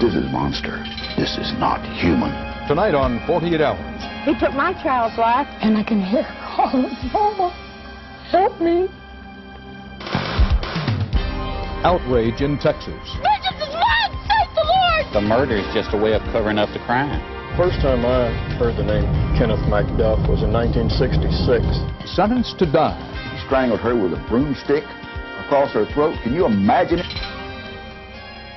This is monster. This is not human. Tonight on 48 Hours. He took my child's life, and I can hear her calling, Mama, help me. Outrage in Texas. Vengeance is mine, save the Lord! The murder is just a way of covering up the crime. First time I heard the name Kenneth McDuff was in 1966. Sentenced to die. He strangled her with a broomstick across her throat. Can you imagine it?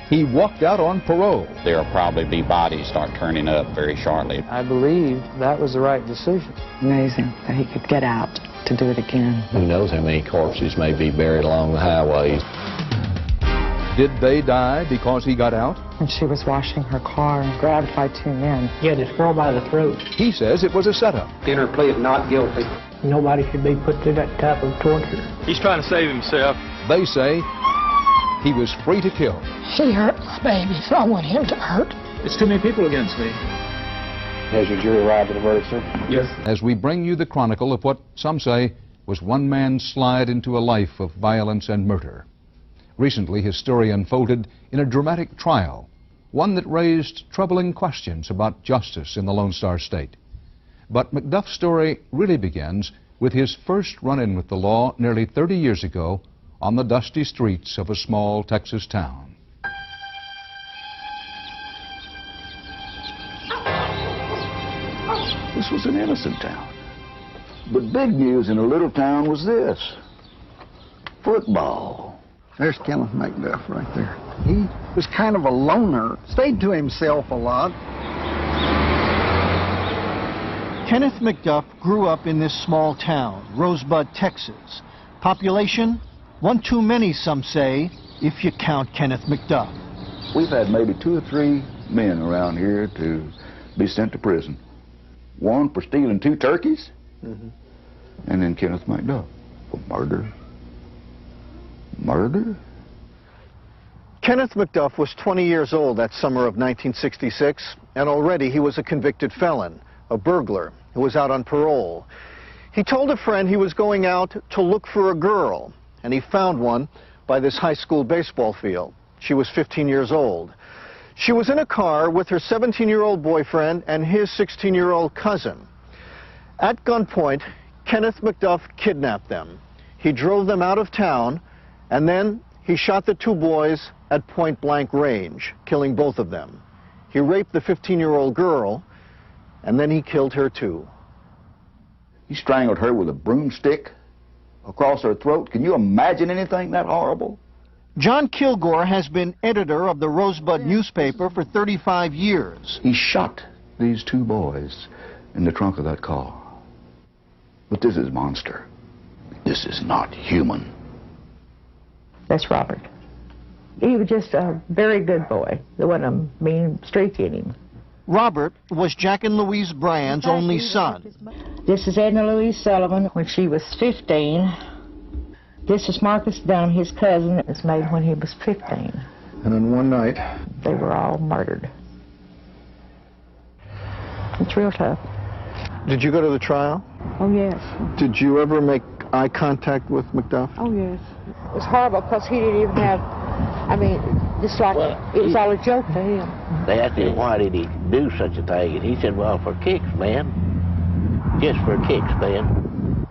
He walked out on parole. There'll probably be bodies start turning up very shortly. I believe that was the right decision. Amazing that he could get out to do it again. Who knows how many corpses may be buried along the highways. Did they die because he got out? When she was washing her car and grabbed by two men. He had this girl by the throat. He says it was a setup. In her plea of not guilty. Nobody should be put through that type of torture. He's trying to save himself. They say he was free to kill. He hurt my baby, so I want him to hurt. It's too many people against me. Has your jury arrived at a verdict, sir? Yes. As we bring you the chronicle of what some say was one man's slide into a life of violence and murder. Recently, his story unfolded in a dramatic trial, one that raised troubling questions about justice in the Lone Star State. But McDuff's story really begins with his first run-in with the law nearly 30 years ago on the dusty streets of a small Texas town. This was an innocent town. But big news in a little town was this. Football. There's Kenneth McDuff right there. He was kind of a loner, stayed to himself a lot. Kenneth McDuff grew up in this small town, Rosebud, Texas. Population, one too many, some say, if you count Kenneth McDuff. We've had maybe 2 or 3 men around here to be sent to prison. One for stealing 2 turkeys, and then Kenneth McDuff for murder. Murder? Kenneth McDuff was 20 years old that summer of 1966, and already he was a convicted felon, a burglar who was out on parole. He told a friend he was going out to look for a girl, and he found one by this high school baseball field. She was 15 years old. She was in a car with her 17-year-old boyfriend and his 16-year-old cousin. At gunpoint, Kenneth McDuff kidnapped them. He drove them out of town, and then he shot the 2 boys at point-blank range, killing both of them. He raped the 15-year-old girl, and then he killed her too. He strangled her with a broomstick across her throat. Can you imagine anything that horrible? John Kilgore has been editor of the Rosebud newspaper for 35 years. He shot these 2 boys in the trunk of that car. But this is monster. This is not human. That's Robert. He was just a very good boy. There wasn't a mean streak in him. Robert was Jack and Louise Brand's only son. This is Edna Louise Sullivan when she was 15. This is Marcus Dunn, his cousin. It was made when he was 15. And then one night, They were all murdered. It's real tough. Did you go to the trial? Oh, yes. Did you ever make eye contact with McDuff? Oh, yes. It was horrible because he didn't even have, I mean, just like it was all a joke to him. They asked him why did he do such a thing, and he said, well, for kicks, man. Just for kicks, man.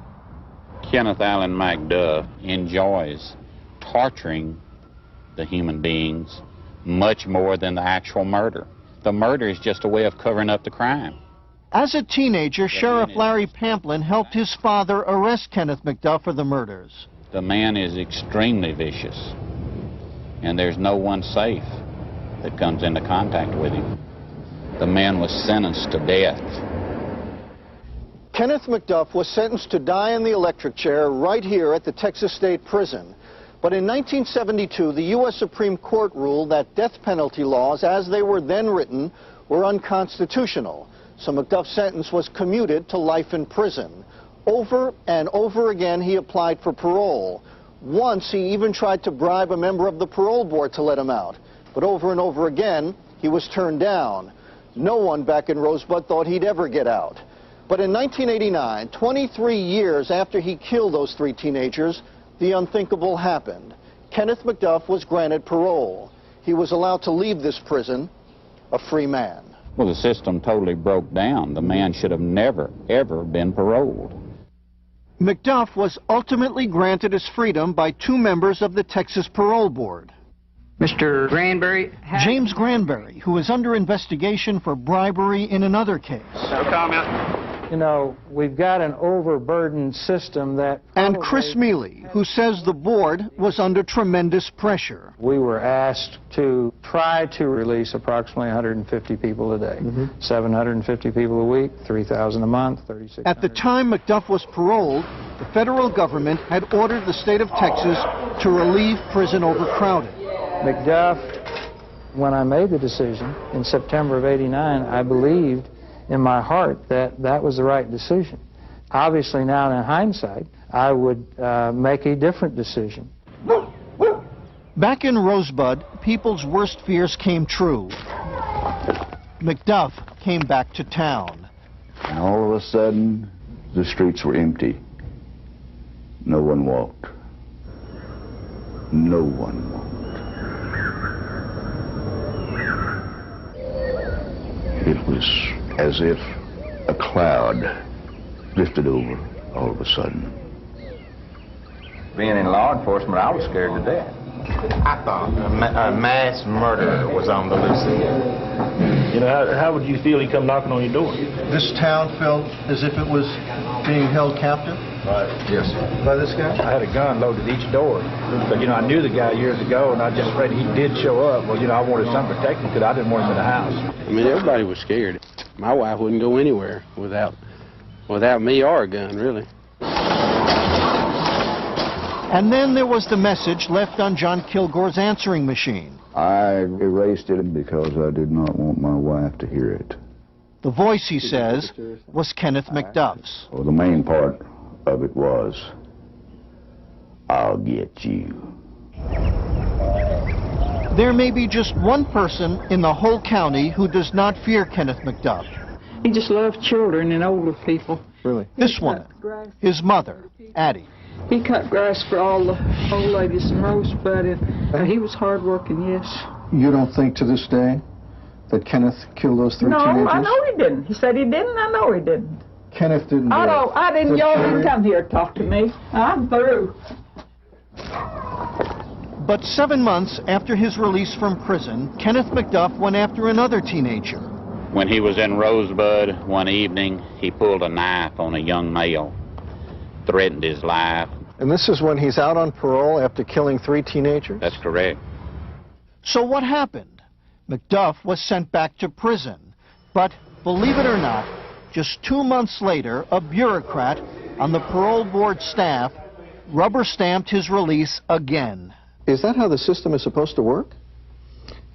Kenneth Allen McDuff enjoys torturing the human beings much more than the actual murder. The murder is just a way of covering up the crime. As a teenager, Sheriff Larry Pamplin helped his father arrest Kenneth McDuff for the murders. The man is extremely vicious, and there's no one safe that comes into contact with him. The man was sentenced to death. Kenneth McDuff was sentenced to die in the electric chair right here at the Texas State Prison. But in 1972, the U.S. Supreme Court ruled that death penalty laws, as they were then written, were unconstitutional. So McDuff's sentence was commuted to life in prison. Over and over again, he applied for parole. Once, he even tried to bribe a member of the parole board to let him out. But over and over again, he was turned down. No one back in Rosebud thought he'd ever get out. But in 1989, 23 years after he killed those 3 teenagers, the unthinkable happened. Kenneth McDuff was granted parole. He was allowed to leave this prison a free man. Well, the system totally broke down. The man should have never, ever been paroled. McDuff was ultimately granted his freedom by 2 members of the Texas Parole Board. Mr. Granberry? James Granberry, who is under investigation for bribery in another case. No comment. You know, we've got an overburdened system that... And Chris Mealy, who says the board was under tremendous pressure. We were asked to try to release approximately 150 people a day. 750 people a week, 3,000 a month, 3,600. At the time McDuff was paroled, the federal government had ordered the state of Texas to relieve prison overcrowding. McDuff, when I made the decision in September of '89, I believed in my heart that that was the right decision. Obviously now in hindsight, I would make a different decision. Back in Rosebud, people's worst fears came true. McDuff came back to town. And all of a sudden, the streets were empty. No one walked. No one walked. It was as if a cloud lifted over all of a sudden. Being in law enforcement, I was scared to death. I thought a mass murder was on the loose. You know, how would you feel he come knocking on your door? This town felt as if it was being held captive? Right. Yes. By this guy? I had a gun loaded at each door. But, you know, I knew the guy years ago, and I just afraid he did show up. Well, you know, I wanted some protection because I didn't want him in the house. I mean, everybody was scared. My wife wouldn't go anywhere without me or a gun, really. And then there was the message left on John Kilgore's answering machine. I erased it because I did not want my wife to hear it. The voice, he says, was Kenneth McDuff's. Well, the main part of it was, I'll get you. There may be just one person in the whole county who does not fear Kenneth McDuff. He just loved children and older people. Really? This woman, his mother, Addie. He cut grass for all the old ladies in Rosebud, and he was hardworking, yes. You don't think to this day that Kenneth killed those 3 teenagers? No, I know he didn't. He said he didn't. I know he didn't. Kenneth didn't. I didn't. Y'all didn't come here to talk to me. I'm through. But 7 months after his release from prison, Kenneth McDuff went after another teenager. When he was in Rosebud one evening, he pulled a knife on a young male, threatened his life. And this is when he's out on parole after killing 3 teenagers? That's correct. So what happened? McDuff was sent back to prison. But, believe it or not, just 2 months later, a bureaucrat on the parole board staff rubber-stamped his release again. Is that how the system is supposed to work?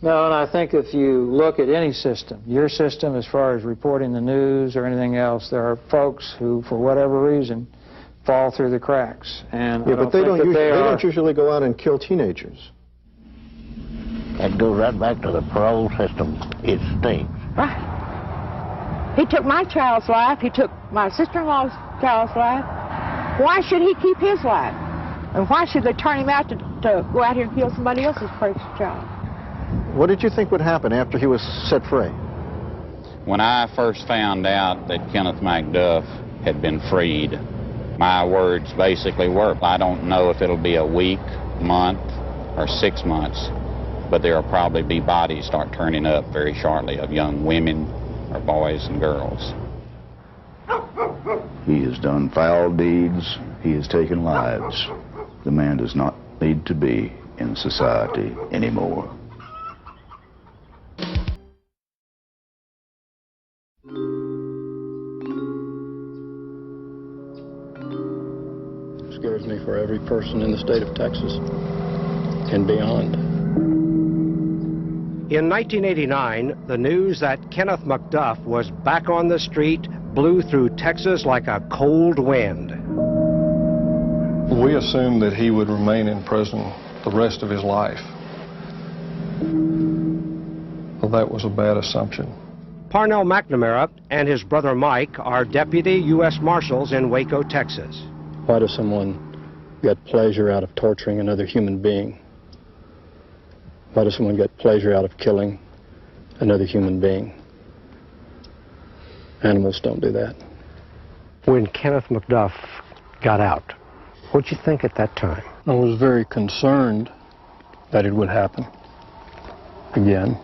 No, and I think if you look at any system, your system as far as reporting the news or anything else, there are folks who, for whatever reason, fall through the cracks. And yeah, but they don't usually go out and kill teenagers. That goes right back to the parole system. It stinks. Right. He took my child's life. He took my sister-in-law's child's life. Why should he keep his life? And why should they turn him out to go out here and kill somebody else's precious child? What did you think would happen after he was set free? When I first found out that Kenneth McDuff had been freed, my words basically were, I don't know if it'll be a week, month, or 6 months, but there'll probably be bodies start turning up very shortly of young women or boys and girls. He has done foul deeds. He has taken lives. The man does not need to be in society anymore. It scares me for every person in the state of Texas and beyond. In 1989, the news that Kenneth McDuff was back on the street blew through Texas like a cold wind. We assumed that he would remain in prison the rest of his life. Well, that was a bad assumption. Parnell McNamara and his brother Mike are deputy U.S. Marshals in Waco, Texas. Why does someone get pleasure out of torturing another human being? Why does someone get pleasure out of killing another human being. Animals don't do that. When Kenneth McDuff got out, what'd you think at that time? I was very concerned that it would happen again.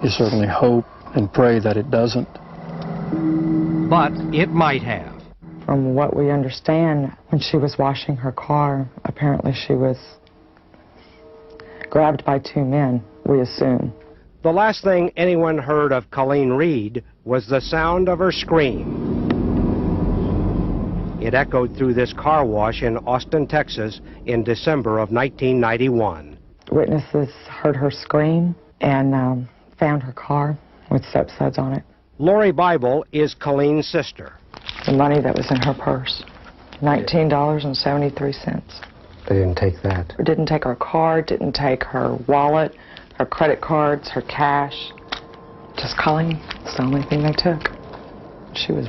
You certainly hope and pray that it doesn't. But it might have. From what we understand, when she was washing her car, apparently she was grabbed by two men, we assume. The last thing anyone heard of Colleen Reed was the sound of her scream. It echoed through this car wash in Austin, Texas in December of 1991. Witnesses heard her scream and found her car with step suds on it. Lori Bible is Colleen's sister. The money that was in her purse, $19.73. They didn't take that. It didn't take her car, didn't take her wallet, her credit cards, her cash. Just Colleen. It's the only thing they took. She was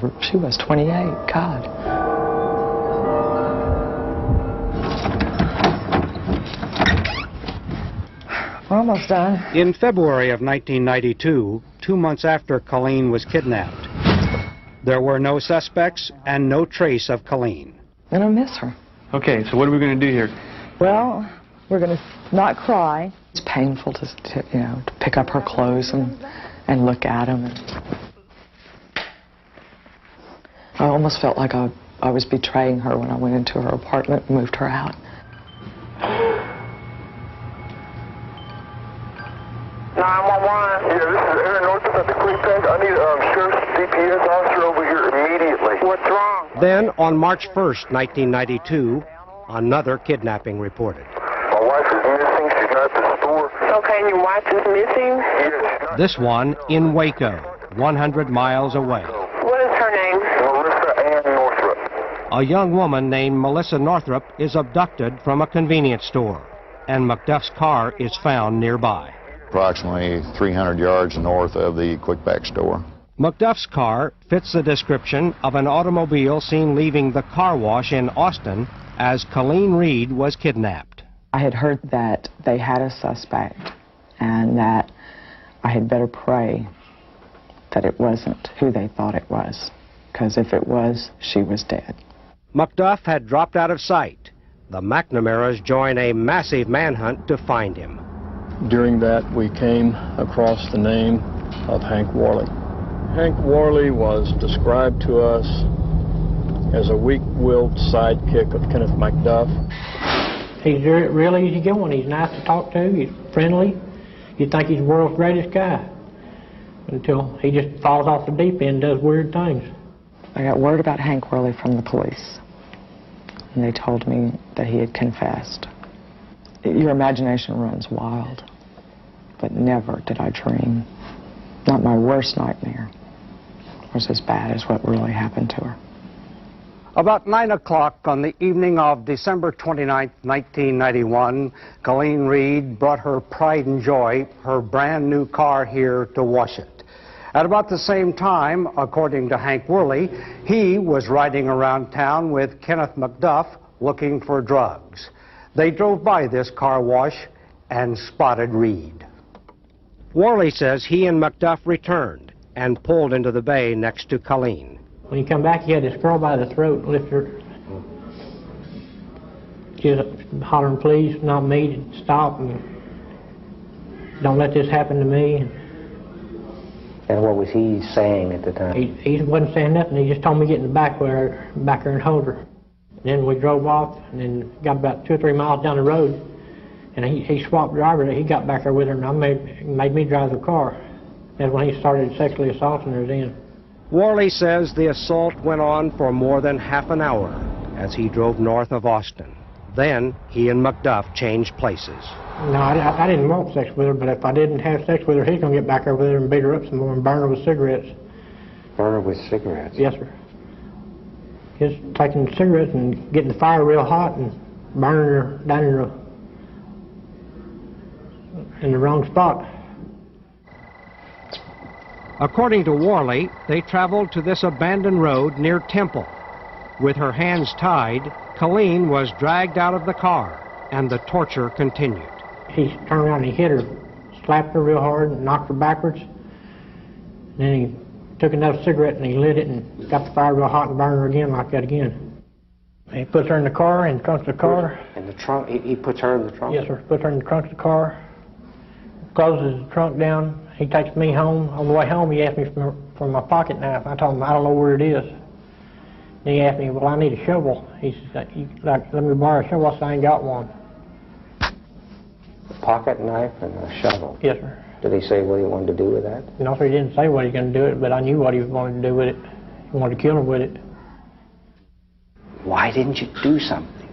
28. God. We're almost done. In February of 1992, 2 months after Colleen was kidnapped, there were no suspects and no trace of Colleen. And I miss her. Okay, so what are we going to do here? Well, we're going to not cry. It's painful to pick up her clothes and look at them. I almost felt like I was betraying her when I went into her apartment and moved her out. 911. Yeah, this is Aaron Northup at the Quick Bank. I need a sheriff's DPS officer over here immediately. What's wrong? Then, on March 1st, 1992, another kidnapping reported. My wife is missing. She's not at the store. Okay, and your wife is missing? Yes. This one in Waco, 100 miles away. What is her name? Melissa Ann Northup. A young woman named Melissa Northup is abducted from a convenience store, and McDuff's car is found nearby. Approximately 300 yards north of the Quickback store. McDuff's car fits the description of an automobile seen leaving the car wash in Austin as Colleen Reed was kidnapped. I had heard that they had a suspect and that I had better pray that it wasn't who they thought it was, because if it was, she was dead. McDuff had dropped out of sight. The McNamaras joined a massive manhunt to find him. During that, we came across the name of Hank Worley. Hank Worley was described to us as a weak-willed sidekick of Kenneth McDuff. He's real easygoing. He's nice to talk to. He's friendly. You'd think he's the world's greatest guy until he just falls off the deep end and does weird things. I got word about Hank Worley from the police, and they told me that he had confessed. Your imagination runs wild, but never did I dream. Not my worst nightmare was as bad as what really happened to her. About 9 o'clock on the evening of December 29, 1991, Colleen Reed brought her pride and joy, her brand new car, here to wash it. At about the same time, according to Hank Worley, he was riding around town with Kenneth McDuff looking for drugs. They drove by this car wash and spotted Reed. Worley says he and McDuff returned and pulled into the bay next to Colleen. When he come back, he had this girl by the throat, lifted her. She was hollering, please, not me, stop, and don't let this happen to me. And what was he saying at the time? He wasn't saying nothing. He just told me to get in the back there and hold her. Then we drove off and then got about 2 or 3 miles down the road, and he swapped driver. He got back there with her, and I made me drive the car. That's when he started sexually assaulting her then. Worley says the assault went on for more than half an hour as he drove north of Austin. Then he and McDuff changed places. No, I didn't want sex with her, but if I didn't have sex with her, he's going to get back there with her and beat her up some more and burn her with cigarettes. Burn her with cigarettes? Yes, sir. Just taking cigarettes and getting the fire real hot and burning her down in the wrong spot. According to Worley, they traveled to this abandoned road near Temple. With her hands tied, Colleen was dragged out of the car, and the torture continued. He turned around and he hit her slapped her real hard and knocked her backwards. And then he took another cigarette and he lit it and got the fire real hot and burned her again like that again. He puts her in the car, in the trunk of the car. In the trunk? He puts her in the trunk? Yes, sir. Puts her in the trunk of the car, closes the trunk down. He takes me home. On the way home, he asked me for my pocket knife. I told him, I don't know where it is. And he asked me, well, I need a shovel. He said, let me borrow a shovel. I said, I ain't got one. A pocket knife and a shovel? Yes, sir. Did he say what he wanted to do with that? No, sir, he didn't say what he was going to do it, but I knew what he wanted to do with it. He wanted to kill her with it. Why didn't you do something?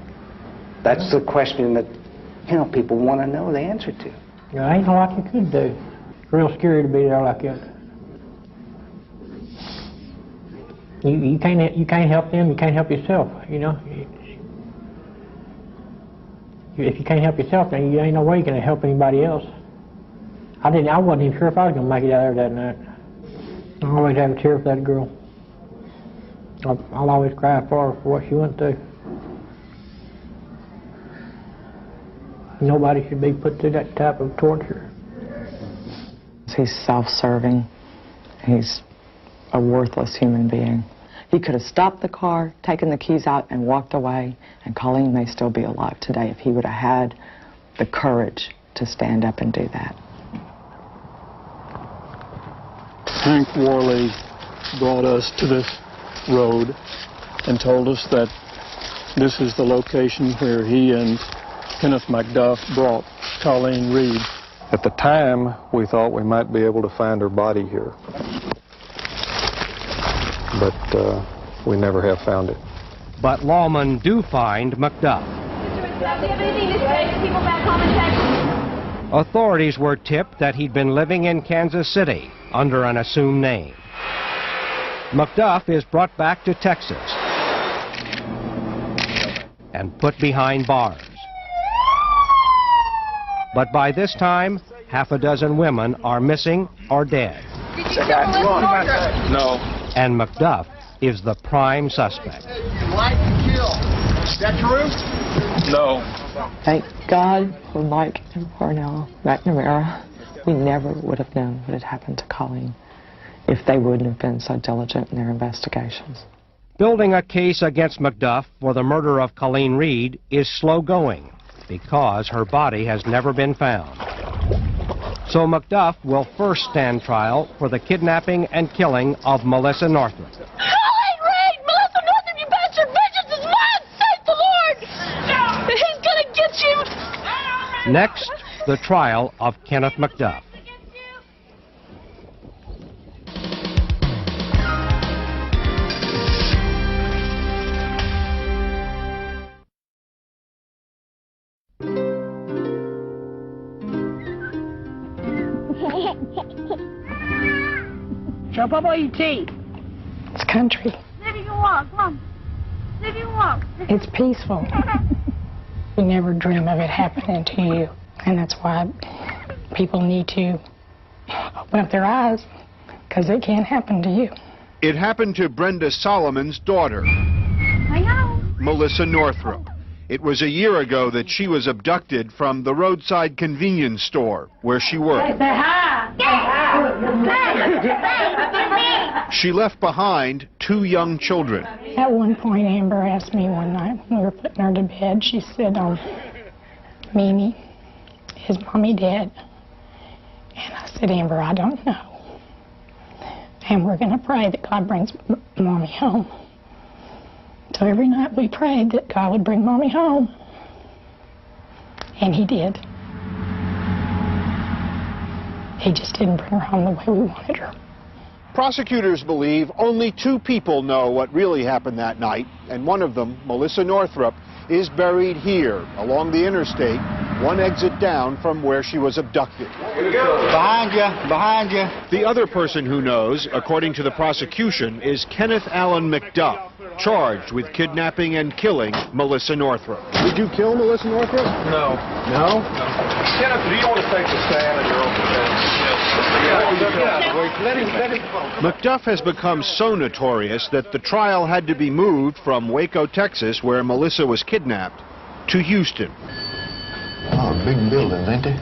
That's the question that, people want to know the answer to. There ain't a lot you could do. It's real scary to be there like that. You can't help them, you can't help yourself, If you can't help yourself, then you ain't no way you're going to help anybody else. I wasn't even sure if I was going to make it out there that night. I always have a tear for that girl. I'll always cry for her for what she went through. Nobody should be put through that type of torture. He's self-serving. He's a worthless human being. He could have stopped the car, taken the keys out, and walked away, and Colleen may still be alive today if he would have had the courage to stand up and do that. Hank Worley brought us to this road and told us that this is the location where he and Kenneth McDuff brought Colleen Reed. At the time, we thought we might be able to find her body here, but we never have found it. But lawmen do find McDuff. Authorities were tipped that he'd been living in Kansas City under an assumed name. McDuff is brought back to Texas and put behind bars. But by this time, half a dozen women are missing or dead. No. And McDuff is the prime suspect. Is that true? No. Thank God for Mike and Parnell McNamara. We never would have known what had happened to Colleen if they wouldn't have been so diligent in their investigations. Building a case against McDuff for the murder of Colleen Reed is slow going because her body has never been found. So McDuff will first stand trial for the kidnapping and killing of Melissa Northrup. Colleen Reed! Melissa Northrup, you bastard! Vengeance is mine! Save the Lord! He's gonna get you! Next, the trial of Kenneth McDuff. Jump up on your teeth. It's country. Maybe you can walk. Come on. Maybe you can walk. It's peaceful. You never dream of it happening to you. And that's why people need to open up their eyes, because it can happen to you. It happened to Brenda Solomon's daughter, I know. Melissa Northrup. It was a year ago that she was abducted from the roadside convenience store where she worked. She left behind 2 young children. At one point, Amber asked me one night when we were putting her to bed, she said, Mimi, is Mommy dead? And I said, Amber, I don't know. And we're going to pray that God brings Mommy home. So every night we prayed that God would bring Mommy home. And he did. He just didn't bring her home the way we wanted her. Prosecutors believe only 2 people know what really happened that night, and one of them, Melissa Northrup, is buried here along the interstate, 1 exit down from where she was abducted. Here we go. Behind you, behind you. The other person who knows, according to the prosecution, is Kenneth Allen McDuff, charged with kidnapping and killing Melissa Northrup. Did you kill Melissa Northrup? No. No? Kenneth, do you want to take the stand in your own defense? McDuff has become so notorious that the trial had to be moved from Waco, Texas, where Melissa was kidnapped, to Houston. Oh, big building, ain't they?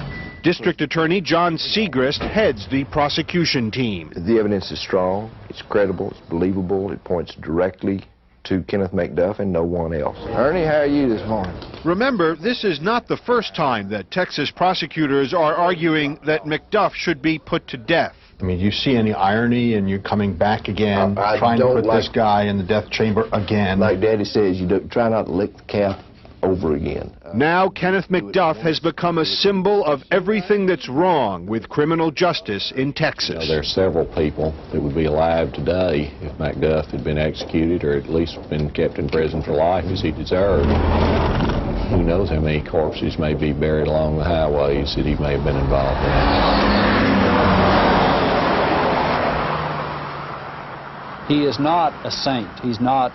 District Attorney John Segrist heads the prosecution team. The evidence is strong, it's credible, it's believable, it points directly to Kenneth McDuff and no one else. Ernie, how are you this morning? Remember, this is not the first time that Texas prosecutors are arguing that McDuff should be put to death. I mean, do you see any irony in you coming back again, trying to put this guy in the death chamber again? Like Daddy says, you try not to lick the calf over again. Now Kenneth McDuff has become a symbol of everything that's wrong with criminal justice in Texas. You know, there are several people that would be alive today if McDuff had been executed or at least been kept in prison for life as he deserved. Who knows how many corpses may be buried along the highways that he may have been involved in. He is not a saint. He's not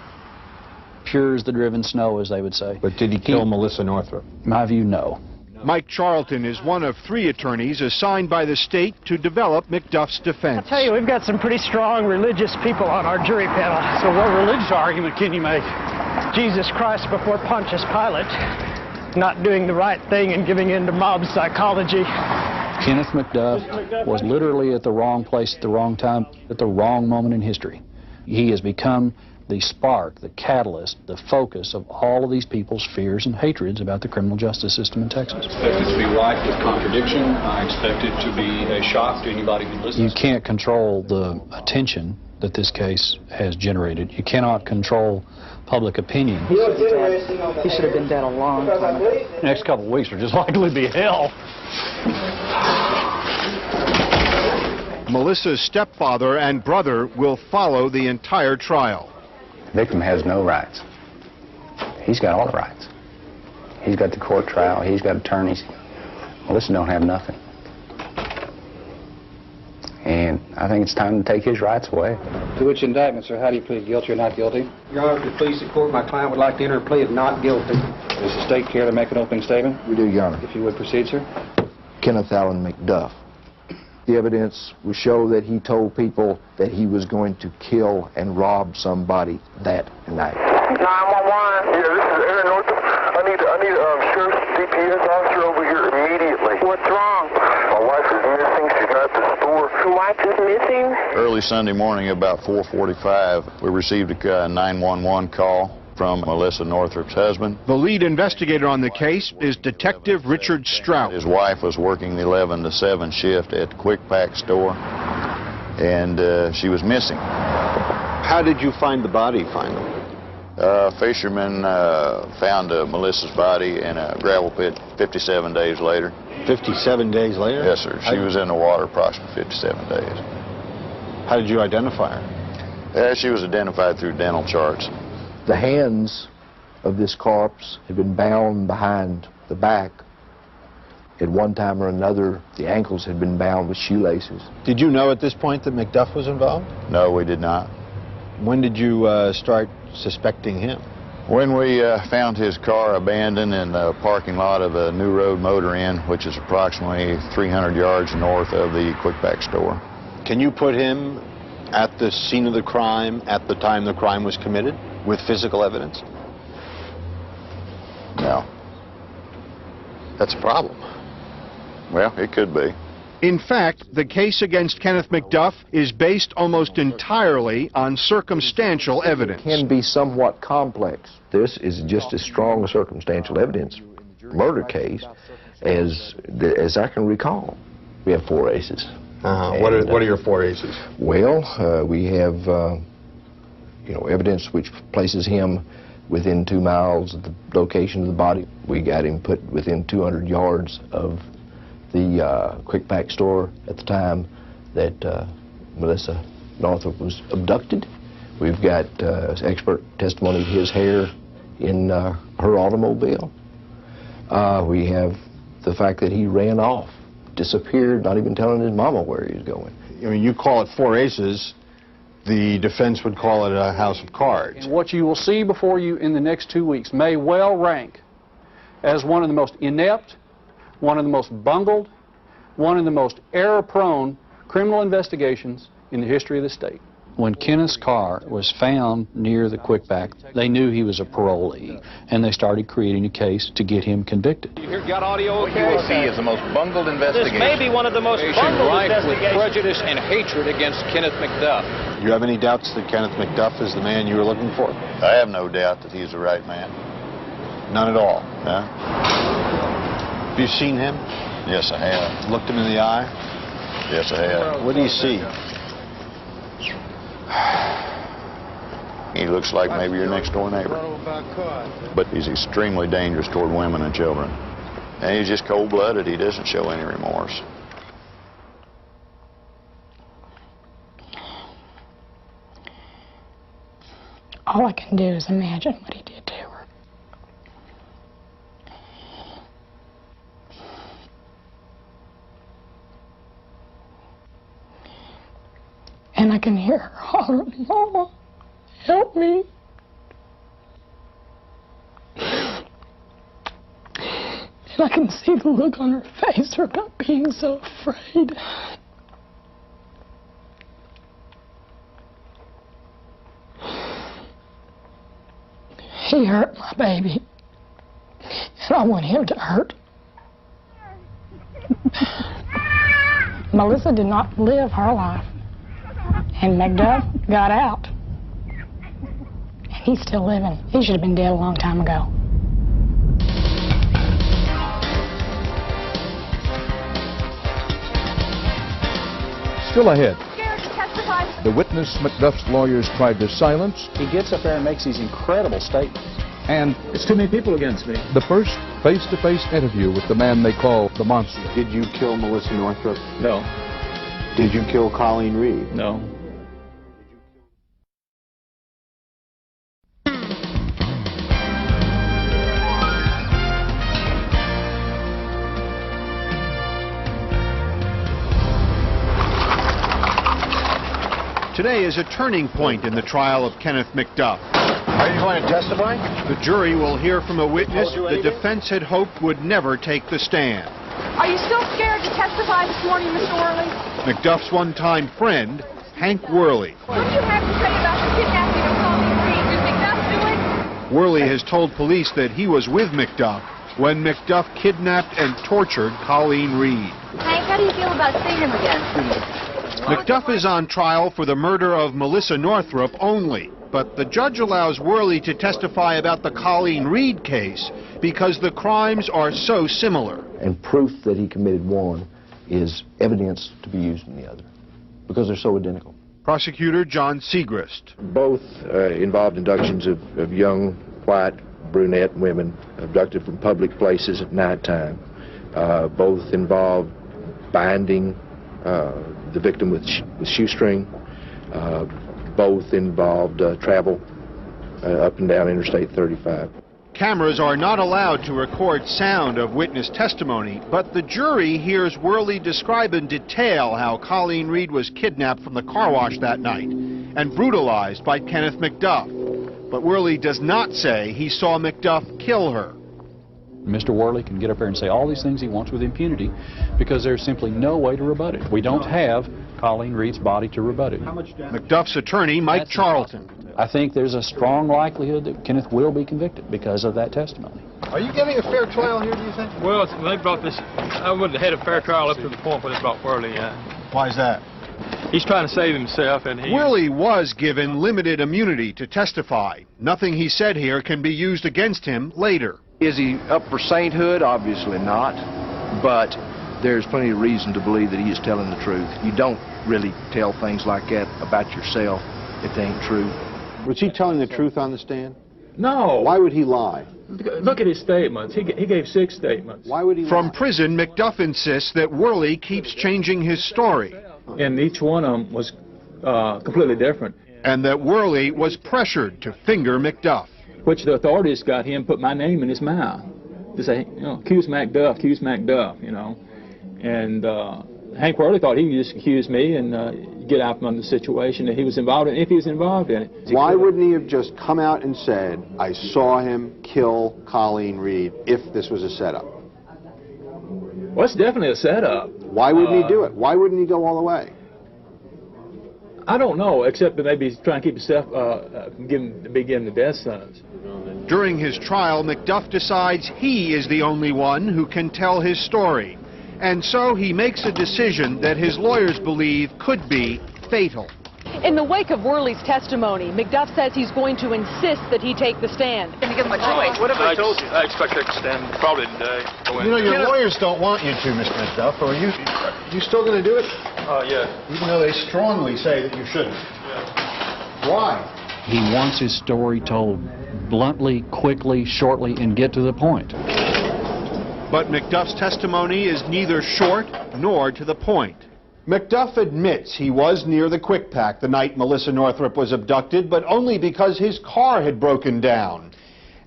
pure as the driven snow, as they would say. But did he kill Melissa Northrup? In my view, no. Mike Charlton is one of 3 attorneys assigned by the state to develop McDuff's defense. I'll tell you, we've got some pretty strong religious people on our jury panel. So what religious argument can you make? Jesus Christ before Pontius Pilate, not doing the right thing and giving in to mob psychology. Kenneth McDuff was literally at the wrong place at the wrong time, at the wrong moment in history. He has become the spark, the catalyst, the focus of all of these people's fears and hatreds about the criminal justice system in Texas. I expect it to be rife with contradiction. I expect it to be a shock to anybody who listens. You can't control the attention that this case has generated. You cannot control public opinion. He should have been dead a long time ago. The next couple of weeks are just likely to be hell. Melissa's stepfather and brother will follow the entire trial. The victim has no rights. He's got all the rights. He's got the court trial. He's got attorneys. Melissa don't have nothing. And I think it's time to take his rights away. To which indictment, sir? How do you plead, guilty or not guilty? Your Honor, if it please the court, my client would like to enter a plea of not guilty. Does the state care to make an opening statement? We do, Your Honor. If you would proceed, sir. Kenneth Allen McDuff. The evidence will show that he told people that he was going to kill and rob somebody that night. 911. Yeah, this is Aaron Northrup. I need Sheriff's CPS officer over here immediately. What's wrong? My wife is missing. She's not at the store. Your wife is missing? Early Sunday morning, about 4:45, we received a 911 call from Melissa Northrup's husband. The lead investigator on the case is Detective Richard Strout. His wife was working the 11 to 7 shift at the Quick Pack store, and she was missing. How did you find the body finally? Fishermen found Melissa's body in a gravel pit 57 days later. 57 days later? Yes, sir. She was in the water approximately 57 days. How did you identify her? She was identified through dental charts. The hands of this corpse had been bound behind the back. At one time or another, the ankles had been bound with shoelaces. Did you know at this point that McDuff was involved? No, we did not. When did you start suspecting him? When we found his car abandoned in the parking lot of a New Road Motor Inn, which is approximately 300 yards north of the Quick Pack store. Can you put him at the scene of the crime at the time the crime was committed with physical evidence? No. That's a problem. Well, it could be. In fact, the case against Kenneth McDuff is based almost entirely on circumstantial evidence. It can be somewhat complex. This is just as strong a circumstantial evidence murder case as I can recall. We have 4 aces. What are your 4 aces? Well, we have evidence which places him within 2 miles of the location of the body. We got him put within 200 yards of the Quick Pack store at the time that Melissa Northrup was abducted. We've got expert testimony of his hair in her automobile. We have the fact that he ran off, disappeared, not even telling his mama where he was going. I mean, you call it 4 aces. The defense would call it a house of cards. And what you will see before you in the next 2 weeks may well rank as one of the most inept, one of the most bungled, one of the most error-prone criminal investigations in the history of the state. When Kenneth's car was found near the Quickback, they knew he was a parolee, and they started creating a case to get him convicted. You got audio okay? What you will see is the most bungled investigation. This may be one of the most bungled rife with investigations. prejudice and hatred against Kenneth McDuff. Do you have any doubts that Kenneth McDuff is the man you were looking for? I have no doubt that he's the right man. None at all. Huh? Have you seen him? Yes, I have. Looked him in the eye? Yes, I have. What do you see? He looks like maybe your next door neighbor. But he's extremely dangerous toward women and children. And he's just cold-blooded. He doesn't show any remorse. All I can do is imagine what he did to her. And I can hear her hollering, "Mama, help me." And I can see the look on her face about being so afraid. He hurt my baby, and I want him to hurt. Melissa did not live her life, and McDuff got out. And he's still living. He should have been dead a long time ago. Still ahead. The witness McDuff's lawyers tried to silence. He gets up there and makes these incredible statements. And it's too many people against me. The first face-to-face interview with the man they call the monster. Did you kill Melissa Northrup? No. Did you kill Colleen Reed? No. Today is a turning point in the trial of Kenneth McDuff. Are you going to testify? The jury will hear from a witness the defense had hoped would never take the stand. Are you still scared to testify this morning, Mr. Worley? McDuff's one-time friend, Hank Worley. What do you have to say about the kidnapping of Colleen Reed? Did McDuff do it? Worley has told police that he was with McDuff when McDuff kidnapped and tortured Colleen Reed. Hank, how do you feel about seeing him again? McDuff is on trial for the murder of Melissa Northrup only, but the judge allows Worley to testify about the Colleen Reed case because the crimes are so similar. And proof that he committed one is evidence to be used in the other, because they're so identical. Prosecutor John Segrist. Both involved abductions of young, white, brunette women abducted from public places at nighttime. Both involved binding the victim with shoestring. Both involved travel up and down Interstate 35. Cameras are not allowed to record sound of witness testimony, but the jury hears Worley describe in detail how Colleen Reed was kidnapped from the car wash that night and brutalized by Kenneth McDuff. But Worley does not say he saw McDuff kill her. Mr. Worley can get up there and say all these things he wants with impunity because there's simply no way to rebut it. We don't have Colleen Reed's body to rebut it. McDuff's attorney, Mike Charlton. I think there's a strong likelihood that Kenneth will be convicted because of that testimony. Are you getting a fair trial here, do you think? Well, they brought this. I wouldn't have had a fair trial up to the point where they brought Worley in. Why is that? He's trying to save himself, and he... Worley was given limited immunity to testify. Nothing he said here can be used against him later. Is he up for sainthood? Obviously not. But there's plenty of reason to believe that he is telling the truth. You don't really tell things like that about yourself if they ain't true. Was he telling the truth on the stand? No. Why would he lie? Look at his statements. He gave 6 statements. Why would he lie? From prison, McDuff insists that Worley keeps changing his story. And each one of them was completely different. And that Worley was pressured to finger McDuff. Which the authorities got him put my name in his mouth to say, you know, accuse McDuff, you know. And Hank Worley thought he could just accuse me and get out from the situation that he was involved in, if he was involved in it. Why wouldn't he have just come out and said, I saw him kill Colleen Reed, if this was a setup? Well, it's definitely a setup. Why wouldn't he do it? Why wouldn't he go all the way? I don't know, except that maybe he's trying to keep himself from getting the death sentence. During his trial, McDuff decides he is the only one who can tell his story. And so he makes a decision that his lawyers believe could be fatal. In the wake of Worley's testimony, McDuff says he's going to insist that he take the stand. Can you give him a choice? What have I told you? I expect to stand probably today. You know, your lawyers don't want you to, Mr. McDuff. Are you still going to do it? Yeah. Even though they strongly say that you shouldn't. Yeah. Why? He wants his story told bluntly, quickly, shortly, and get to the point. But McDuff's testimony is neither short nor to the point. McDuff admits he was near the Quick Pack the night Melissa Northrup was abducted, but only because his car had broken down.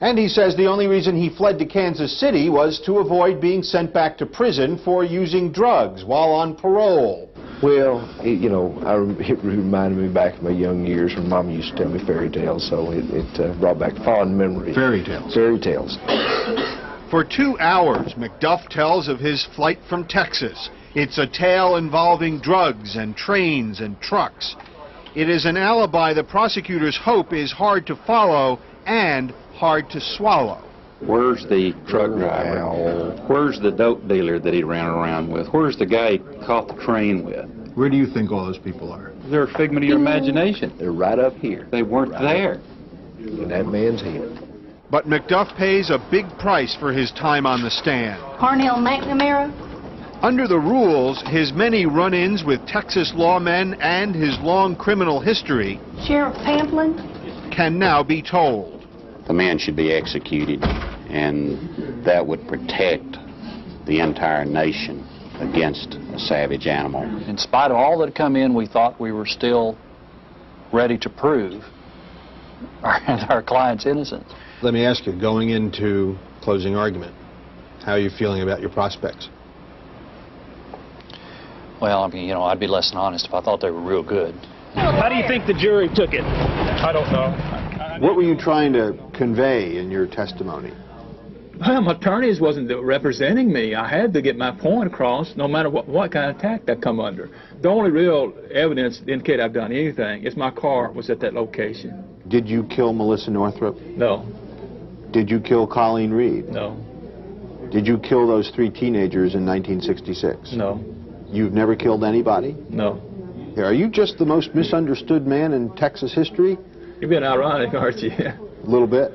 And he says the only reason he fled to Kansas City was to avoid being sent back to prison for using drugs while on parole. Well, you know, it reminded me back of my young years when Mom used to tell me fairy tales, so it brought back fond memories. Fairy tales? Fairy tales. For 2 hours, McDuff tells of his flight from Texas. It's a tale involving drugs and trains and trucks. It is an alibi the prosecutors hope is hard to follow and hard to swallow. Where's the truck driver? Where's the dope dealer that he ran around with? Where's the guy he caught the train with? Where do you think all those people are? They're a figment of your imagination. They're right up here. They weren't there. In that man's head. But McDuff pays a big price for his time on the stand. Parnell McNamara? Under the rules, his many run-ins with Texas lawmen and his long criminal history, Sheriff Pamplin? can now be told. The man should be executed, and that would protect the entire nation against a savage animal. In spite of all that had come in, we thought we were still ready to prove our client's innocence. Let me ask you, going into closing argument, how are you feeling about your prospects? Well, I mean, you know, I'd be less than honest if I thought they were real good. How do you think the jury took it? I don't know. What were you trying to convey in your testimony? Well, my attorneys wasn't representing me. I had to get my point across no matter what kind of attack I come under. The only real evidence to indicate I've done anything is my car was at that location. Did you kill Melissa Northrup? No. Did you kill Colleen Reed? No. Did you kill those 3 teenagers in 1966? No. You've never killed anybody? No. Are you just the most misunderstood man in Texas history? You're being ironic, aren't you? A little bit.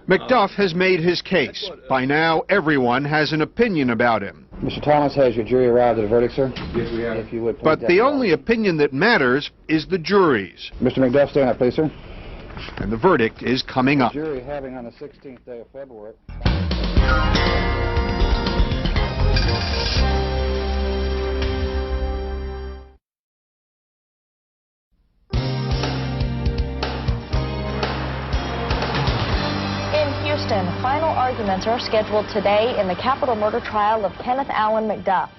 McDuff has made his case. By now, everyone has an opinion about him. Mr. Thomas, has your jury arrived at a verdict, sir? Yes, we have. If you would, but the only opinion that matters is the jury's. Mr. McDuff, stand up, please, sir. And the verdict is coming up. The jury having on the 16th day of February. Houston, final arguments are scheduled today in the capital murder trial of Kenneth Allen McDuff.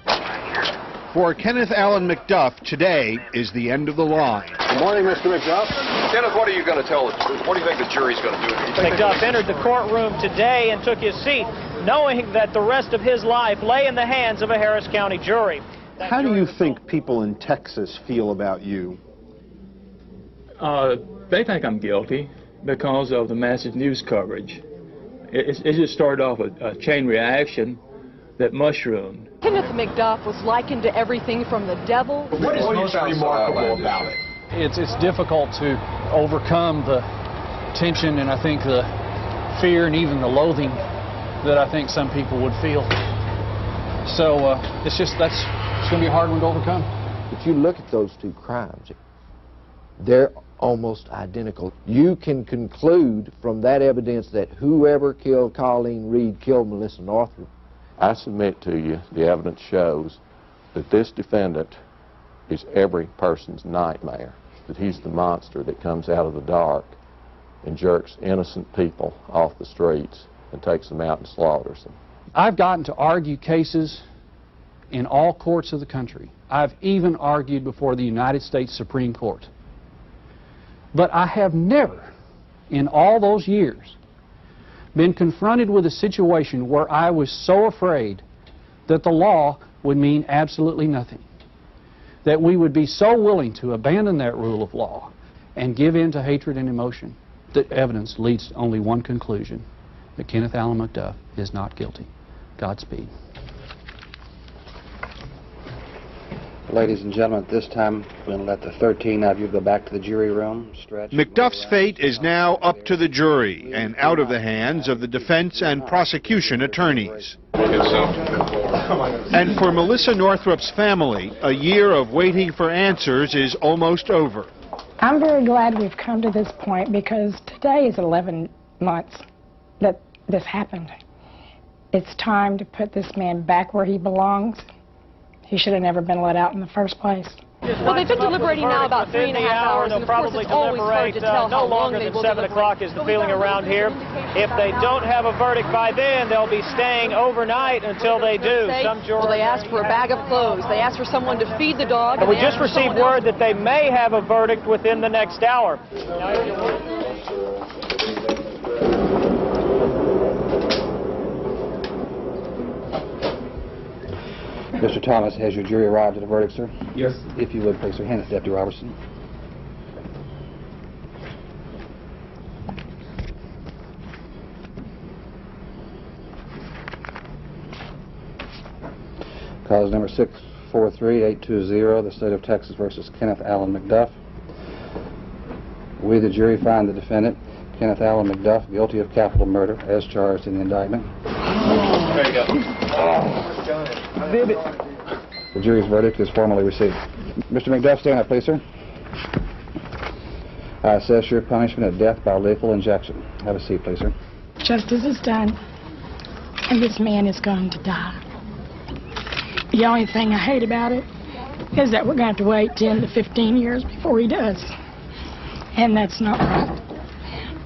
For Kenneth Allen McDuff, today is the end of the line. Good morning, Mr. McDuff. Kenneth, what are you going to tell us? What do you think the jury's going to do? McDuff entered the courtroom today and took his seat, knowing that the rest of his life lay in the hands of a Harris County jury. How do you think people in Texas feel about you? They think I'm guilty because of the massive news coverage. It just started off a chain reaction that mushroomed. Kenneth McDuff was likened to everything from the devil. What is most remarkable about it? It's difficult to overcome the tension and I think the fear and even the loathing that I think some people would feel. So it's going to be a hard one to overcome. If you look at those 2 crimes, they're almost identical. You can conclude from that evidence that whoever killed Colleen Reed killed Melissa Northrup. I submit to you the evidence shows that this defendant is every person's nightmare, that he's the monster that comes out of the dark and jerks innocent people off the streets and takes them out and slaughters them. I've gotten to argue cases in all courts of the country. I've even argued before the United States Supreme Court. But I have never, in all those years, been confronted with a situation where I was so afraid that the law would mean absolutely nothing. that we would be so willing to abandon that rule of law and give in to hatred and emotion. The evidence leads to only one conclusion, that Kenneth Allen McDuff is not guilty. Godspeed. Ladies and gentlemen, at this time, we're going to let the 13 of you go back to the jury room. Stretch. McDuff's fate is now up to the jury and out of the hands of the defense and prosecution attorneys. And for Melissa Northrup's family, a year of waiting for answers is almost over. I'm very glad we've come to this point because today is 11 months that this happened. It's time to put this man back where he belongs. He should have never been let out in the first place. Well, they've been deliberating now about 3.5 hours, and of course it's always hard to tell how long they will deliberate. No longer than 7 o'clock is the feeling around here. If they don't have a verdict by then, they'll be staying overnight until they do. Well, they asked for a bag of clothes. They asked for someone to feed the dog. And we just received word that they may have a verdict within the next hour. Mr. Thomas, has your jury arrived at a verdict, sir? Yes. If you would, please, sir. Hand it to Deputy Robertson. Cause number 643820, the State of Texas versus Kenneth Allen McDuff. We, the jury, find the defendant, Kenneth Allen McDuff, guilty of capital murder as charged in the indictment. There you go. The jury's verdict is formally received. Mr. McDuff, stand up, please, sir. I assess your punishment of death by lethal injection. Have a seat, please, sir. Justice is done, and this man is going to die. The only thing I hate about it is that we're going to have to wait 10 to 15 years before he does. And that's not right.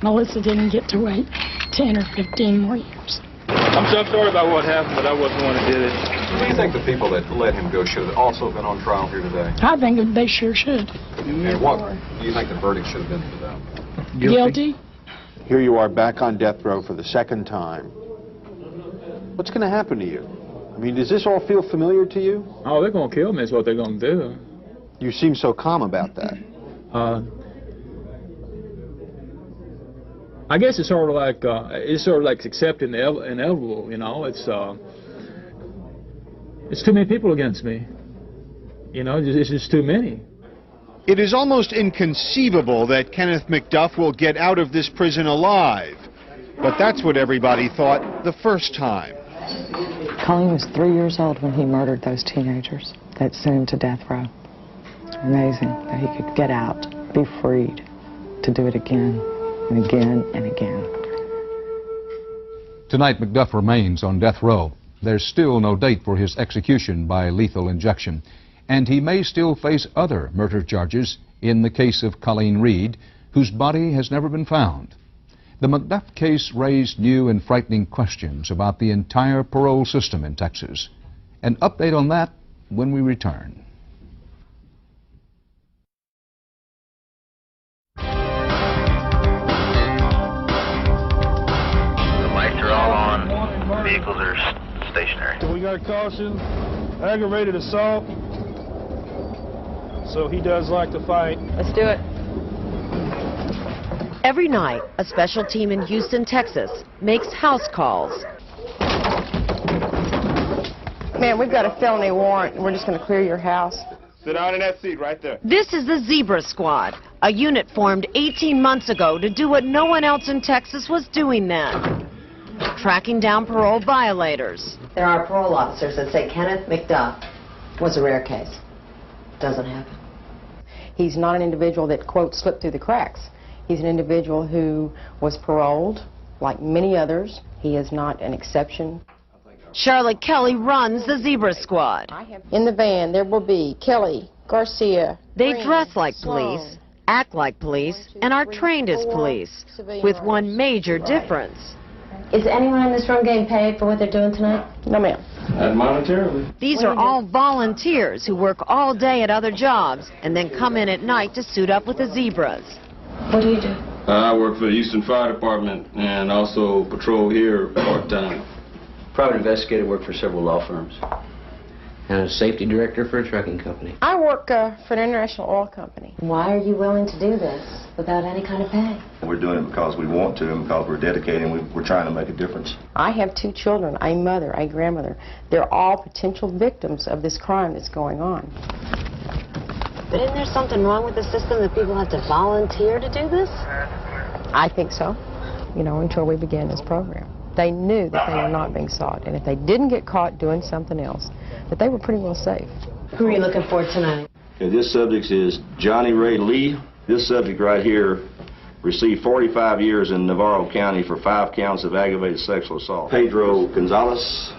Melissa didn't get to wait 10 or 15 more years. I'm so sorry about what happened, but I wasn't the one that did it. Do you think the people that let him go should have also been on trial here today? I think that they sure should. And what do you think the verdict should have been for them? Guilty. Here you are back on death row for the second time. What's going to happen to you? I mean, does this all feel familiar to you? Oh, they're going to kill me is what they're going to do. You seem so calm about that. I guess it's sort of like accepting the inevitable, you know. It's too many people against me. You know, it's just too many. It is almost inconceivable that Kenneth McDuff will get out of this prison alive. But that's what everybody thought the first time. Colleen was 3 years old when he murdered those teenagers that sent him to death row. Amazing that he could get out, be freed, to do it again and again and again. Tonight, McDuff remains on death row. There's still no date for his execution by lethal injection, and he may still face other murder charges in the case of Colleen Reed, whose body has never been found. The McDuff case raised new and frightening questions about the entire parole system in Texas. An update on that when we return. Vehicles are stationary. We got a caution, aggravated assault. So he does like to fight. Let's do it. Every night, a special team in Houston, Texas, makes house calls. Man, we've got a felony warrant, and we're just going to clear your house. Sit down in that seat right there. This is the Zebra Squad, a unit formed 18 months ago to do what no one else in Texas was doing then. Tracking down parole violators. There are parole officers that say Kenneth McDuff was a rare case. Doesn't happen. He's not an individual that, quote, slipped through the cracks. He's an individual who was paroled, like many others. He is not an exception. Charlotte Kelly runs the Zebra Squad. In the van, there will be Kelly, Garcia. They Green, dress like Sloan, police, act like police, and are trained as police, with one major difference. Is anyone in this room getting paid for what they're doing tonight? No, ma'am. Not monetarily. These are all volunteers who work all day at other jobs and then come in at night to suit up with the Zebras. What do you do? I work for the Houston Fire Department and also patrol here part-time. Private investigator, work for several law firms. and a safety director for a trucking company. I work for an international oil company. Why are you willing to do this without any kind of pay? We're doing it because we want to and because we're dedicated and we're trying to make a difference. I have 2 children, a mother, a grandmother. They're all potential victims of this crime that's going on. But isn't there something wrong with the system that people have to volunteer to do this? I think so, you know, until we began this program. They knew that they were not being sought, and if they didn't get caught doing something else, that they were pretty well safe. Who are you looking for tonight? Okay, this subject is Johnny Ray Lee. This subject right here received 45 years in Navarro County for 5 counts of aggravated sexual assault. Pedro Gonzalez.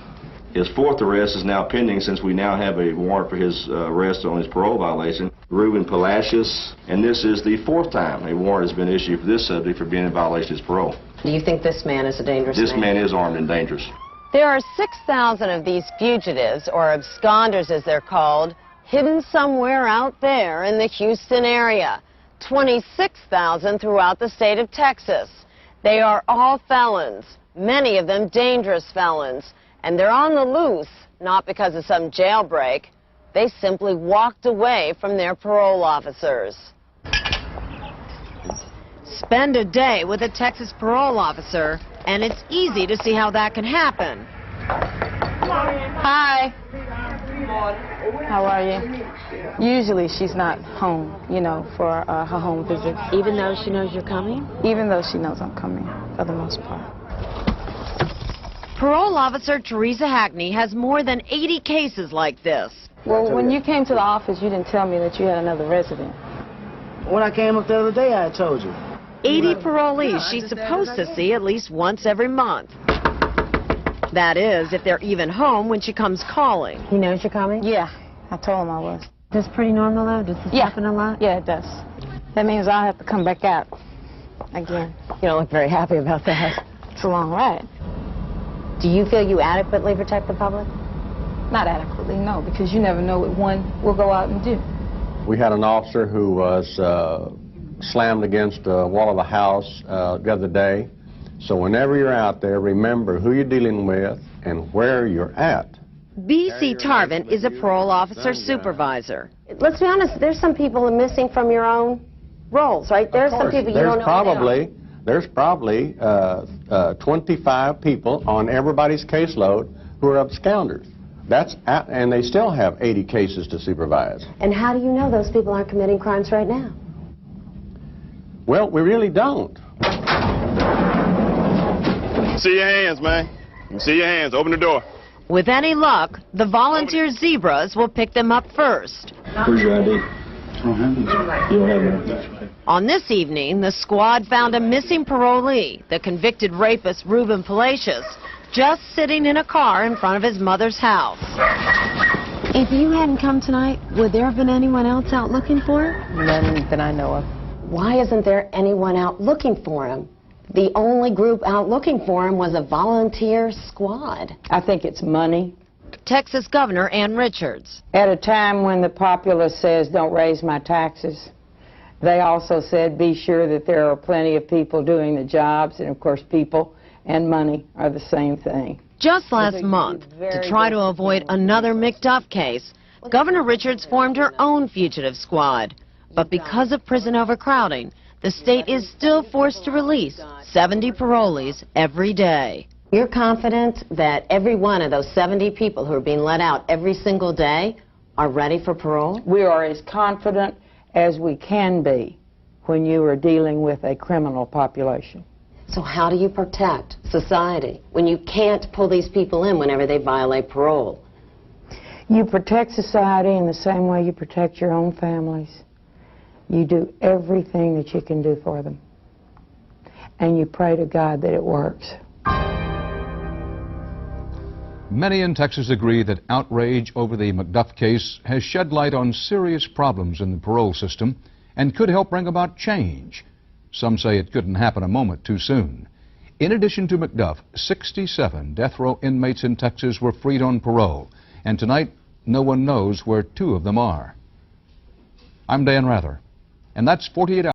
His 4th arrest is now pending since we now have a warrant for his arrest on his parole violation. Ruben Palacios, and this is the 4th time a warrant has been issued for this subject for being in violation of his parole. Do you think this man is a dangerous man? This man is armed and dangerous. There are 6,000 of these fugitives, or absconders as they're called, hidden somewhere out there in the Houston area. 26,000 throughout the state of Texas. They are all felons, many of them dangerous felons. And they're on the loose, not because of some jailbreak. They simply walked away from their parole officers. Spend a day with a Texas parole officer, and it's easy to see how that can happen. Hi. How are you? Usually she's not home, you know, for her home visit. Even though she knows you're coming? Even though she knows I'm coming, for the most part. Parole officer Teresa Hackney has more than 80 cases like this. Well, when you came to the office, you didn't tell me that you had another resident. When I came up the other day, I told you. 80 parolees she's supposed to see at least once every month. That is, if they're even home when she comes calling. He knows you're coming? Yeah, I told him I was. That's pretty normal, though? Does this happen a lot? Yeah, it does. That means I'll have to come back out again. You don't look very happy about that. It's a long ride. Do you feel you adequately protect the public? Not adequately, no, because you never know what one will go out and do. We had an officer who was slammed against the wall of a house the other day. So whenever you're out there, remember who you're dealing with and where you're at. B.C. Tarvin is a parole officer supervisor. Let's be honest, there's some people missing from your own roles, right? There's some people you don't know. There's probably 25 people on everybody's caseload who are absconders. And they still have 80 cases to supervise. And how do you know those people aren't committing crimes right now? Well, we really don't. See your hands, man. See your hands. Open the door. With any luck, the volunteer zebras will pick them up first. Where's your ID? I don't have it. You don't have it. On this evening, the squad found a missing parolee, the convicted rapist Ruben Palacios, just sitting in a car in front of his mother's house. If you hadn't come tonight, would there have been anyone else out looking for him? None that I know of. Why isn't there anyone out looking for him? The only group out looking for him was a volunteer squad. I think it's money. Texas Governor Ann Richards. At a time when the populace says, don't raise my taxes, they also said, be sure that there are plenty of people doing the jobs, and of course people and money are the same thing. Just last month, to try to avoid another McDuff case, Governor Richards formed her own fugitive squad. But because of prison overcrowding, the state is still forced to release 70 parolees every day. You're confident that every one of those 70 people who are being let out every single day are ready for parole? We are as confident as we can be when you are dealing with a criminal population. So how do you protect society when you can't pull these people in whenever they violate parole? You protect society in the same way you protect your own families. You do everything that you can do for them. And you pray to God that it works. Many in Texas agree that outrage over the McDuff case has shed light on serious problems in the parole system and could help bring about change. Some say it couldn't happen a moment too soon. In addition to McDuff, 67 death row inmates in Texas were freed on parole, and tonight no one knows where 2 of them are. I'm Dan Rather, and that's 48 Hours.